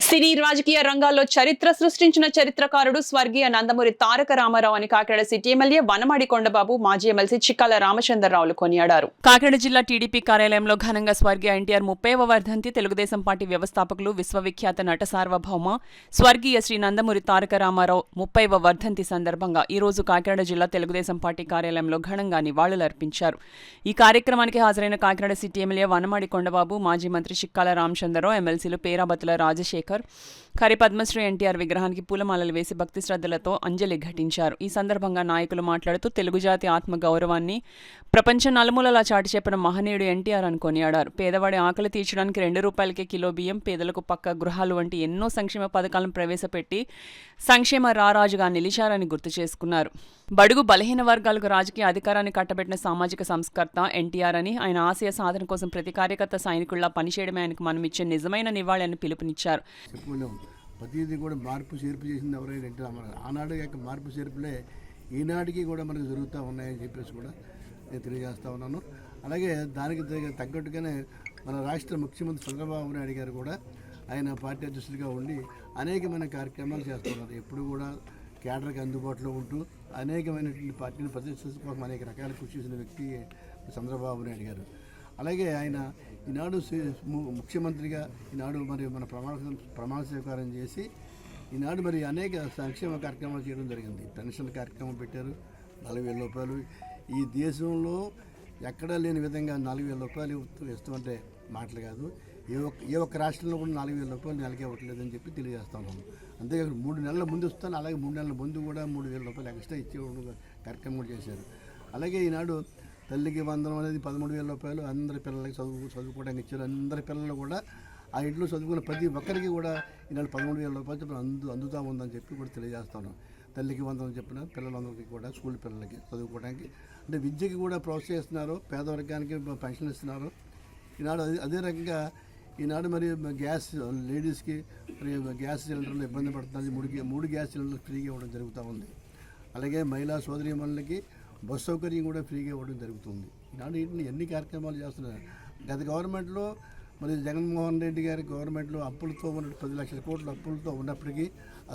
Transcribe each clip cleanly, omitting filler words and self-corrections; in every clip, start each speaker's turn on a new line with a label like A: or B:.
A: సినీ రాజకీయ రంగాల్లో చరిత్ర సృష్టించిన చరిత్రకారుడు స్వర్గీయ నందమూరి తారక రామారావు అని కాకినాడ సిటీ ఎమ్మెల్యే వనమాడి కొండబాబు మాజీ ఎమ్మెల్సీ చిక్కాల రామచంద్రరావులు కొనియాడారు. కాకినాడ జిల్లా టీడీపీ కార్యాలయంలో ఘనంగా స్వర్గీయ ఎన్టీఆర్ 30వ వర్ధంతి తెలుగుదేశం పార్టీ వ్యవస్థాపకులు విశ్వవిఖ్యాత నట సార్వభౌమ స్వర్గీయ శ్రీ నందమూరి తారక రామారావు 30వ వర్ధంతి సందర్భంగా ఈ రోజు కాకినాడ జిల్లా తెలుగుదేశం పార్టీ కార్యాలయంలో ఘనంగా నివాళులర్పించారు. ఈ కార్యక్రమానికి హాజరైన కాకినాడ సిటీ ఎమ్మెల్యే వనమాడి కొండబాబు, మాజీ మంత్రి చిక్కాల రామచంద్రరావు, ఎమ్మెల్సీలు పేరాబతుల రాజశేఖర్, కరి పద్మశ్రీ ఎన్టీఆర్ విగ్రహానికి పూలమాలలు వేసి భక్తి శ్రద్ధలతో అంజలి ఘటించారు. ఈ సందర్భంగా నాయకులు మాట్లాడుతూ తెలుగు జాతి ఆత్మ గౌరవాన్ని ప్రపంచం నలుమూలలా చాటి చెప్పిన మహనీయుడు ఎన్టీఆర్ అని కొనియాడారు. పేదవాడి ఆకలి తీర్చడానికి ₹2 కిలో బియ్యం, పేదలకు పక్క గృహాలు వంటి ఎన్నో సంక్షేమ పథకాలను ప్రవేశపెట్టి సంక్షేమ రారాజుగా నిలిచారని గుర్తు చేసుకున్నారు. బడుగు బలహీన వర్గాలకు రాజకీయ అధికారాన్ని కట్టబెట్టిన సామాజిక సంస్కర్త ఎన్టీఆర్ అని, ఆయన ఆశయ సాధన కోసం ప్రతి కార్యకర్త సైనికుల్లా పనిచేయడమే ఆయనకు మనమిచ్చే నిజమైన నివాళి అని పిలుపునిచ్చారు.
B: ప్రతిదీ కూడా మార్పు చేర్పు చేసింది ఎవరైనా అంటే ఆనాడు యొక్క మార్పు చేర్పులే ఈనాటికి కూడా మనకు జరుగుతూ ఉన్నాయని చెప్పేసి కూడా నేను తెలియజేస్తూ ఉన్నాను. అలాగే దానికి తగ్గట్టుగానే మన రాష్ట్ర ముఖ్యమంత్రి చంద్రబాబు నాయుడు గారు కూడా ఆయన పార్టీ అధ్యక్షులుగా ఉండి అనేకమైన కార్యక్రమాలు చేస్తున్నారు. ఎప్పుడు కూడా కేడర్కి అందుబాటులో ఉంటూ అనేకమైనటువంటి పార్టీని ప్రతిష్ఠించడం కోసం అనేక రకాల కృషి చేసిన వ్యక్తి చంద్రబాబు నాయుడు గారు. అలాగే ఆయన ఈనాడు ముఖ్యమంత్రిగా ఈనాడు మరి మన ప్రమాణ స్వీకారం చేసి ఈనాడు మరి అనేక సంక్షేమ కార్యక్రమాలు చేయడం జరిగింది. పెన్షన్ కార్యక్రమం పెట్టారు, ₹4,000. ఈ దేశంలో ఎక్కడా లేని విధంగా ₹4,000 ఇస్తామంటే మాటలు కాదు. ఏ ఒక్క రాష్ట్రంలో కూడా ₹4,000 నెలకే ఇవ్వట్లేదని చెప్పి తెలియజేస్తా ఉన్నాము. అంతేకాదు 3 నెలల ముందు ఇస్తాను, అలాగే 3 నెలల ముందు కూడా ₹3,000 ఎక్స్ట్రా ఇచ్చే కార్యక్రమం కూడా చేశారు. అలాగే ఈనాడు తల్లికి వందనం అనేది ₹13,000 అందరి పిల్లలకి చదువుకోవడానికి ఇచ్చారు. అందరి పిల్లలు కూడా ఆ ఇంట్లో చదువుకున్న ప్రతి ఒక్కరికి కూడా ఈనాడు ₹13,000 చెప్పిన అందుతూ ఉందని చెప్పి కూడా తెలియజేస్తాను. తల్లికి వందనం చెప్పిన పిల్లలందరికీ కూడా స్కూల్ పిల్లలకి చదువుకోవడానికి అంటే విద్యకి కూడా ప్రోత్సహిస్తున్నారు. పేదవర్గానికి పెన్షన్ ఇస్తున్నారు. ఈనాడు అదే రకంగా ఈనాడు మరి గ్యాస్ లేడీస్కి మరి గ్యాస్ సిలిండర్లు ఇబ్బంది పడుతుంది. 3 గ్యాస్ సిలిండర్లు ఫ్రీగా ఇవ్వడం జరుగుతూ ఉంది. అలాగే మహిళా సోదరీమణులకి బస్ సౌకర్యం కూడా ఫ్రీగా ఇవ్వడం జరుగుతుంది. ఈనాడు వీటిని ఎన్ని కార్యక్రమాలు చేస్తున్నారు. గత గవర్నమెంట్లో మరి జగన్మోహన్ రెడ్డి గారి గవర్నమెంట్లో అప్పులతో ఉన్న 10 లక్షల కోట్ల అప్పులతో ఉన్నప్పటికీ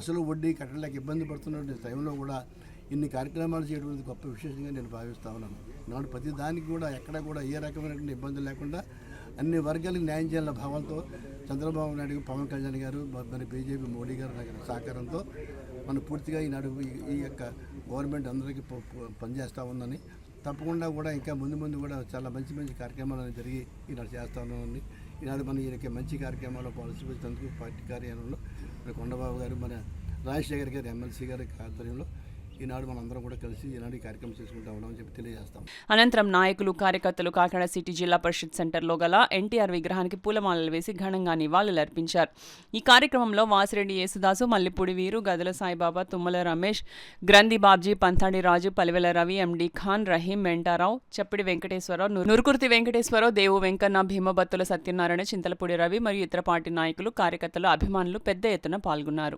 B: అసలు వడ్డీ కట్టలేక ఇబ్బంది పడుతున్న టైంలో కూడా ఇన్ని కార్యక్రమాలు చేయడం గొప్ప విశేషంగా నేను భావిస్తూ ఉన్నాను. ఈనాడు ప్రతి దానికి కూడా ఎక్కడ కూడా ఏ రకమైనటువంటి ఇబ్బందులు లేకుండా అన్ని వర్గాలకు న్యాయం చేయాలన్న భావంతో చంద్రబాబు నాయుడు, పవన్ కళ్యాణ్ గారు, మరి బీజేపీ మోడీ గారు సహకారంతో మనం పూర్తిగా ఈనాడు ఈ యొక్క గవర్నమెంట్ అందరికీ పనిచేస్తూ ఉందని, తప్పకుండా కూడా ఇంకా ముందు కూడా చాలా మంచి కార్యక్రమాలు జరిగి ఈనాడు చేస్తూ ఉన్నామని, ఈనాడు మన ఈ మంచి కార్యక్రమాల్లో పాల్గొనేందుకు పార్టీ కార్యాలయంలో మన కొండబాబు గారు, మన రాజశేఖర్ గారు, ఎమ్మెల్సీ గారి ఆధ్వర్యంలో ఈనాడు మనందరం కూడా కలిసి ఈనాడు ఈ కార్యక్రమం చేసుకుంటా ఉన్నామని చెప్పి తెలియజేస్తాం.
A: అనంతరం నాయకులు, కార్యకర్తలు కాకినాడ సిటీ జిల్లా పరిషత్ సెంటర్లో గల ఎన్టీఆర్ విగ్రహానికి పూలమాలలు వేసి ఘనంగా నివాళులర్పించారు. ఈ కార్యక్రమంలో వాసిరెడ్డి యేసుదాసు, మల్లిపూడి వీరు, గదల సాయిబాబా, తుమ్మల రమేష్, గ్రంథి బాబ్జీ, పంతాడి రాజు, పలివెల రవి, ఎండి ఖాన్, రహీం, మెంటారావు, చప్పిడి వెంకటేశ్వరరావు, నురుకుర్తి వెంకటేశ్వరరావు, దేవు వెంకన్న, భీమబత్తుల సత్యనారాయణ, చింతలపూడి రవి మరియు ఇతర పార్టీ నాయకులు, కార్యకర్తలు, అభిమానులు పెద్ద ఎత్తున పాల్గొన్నారు.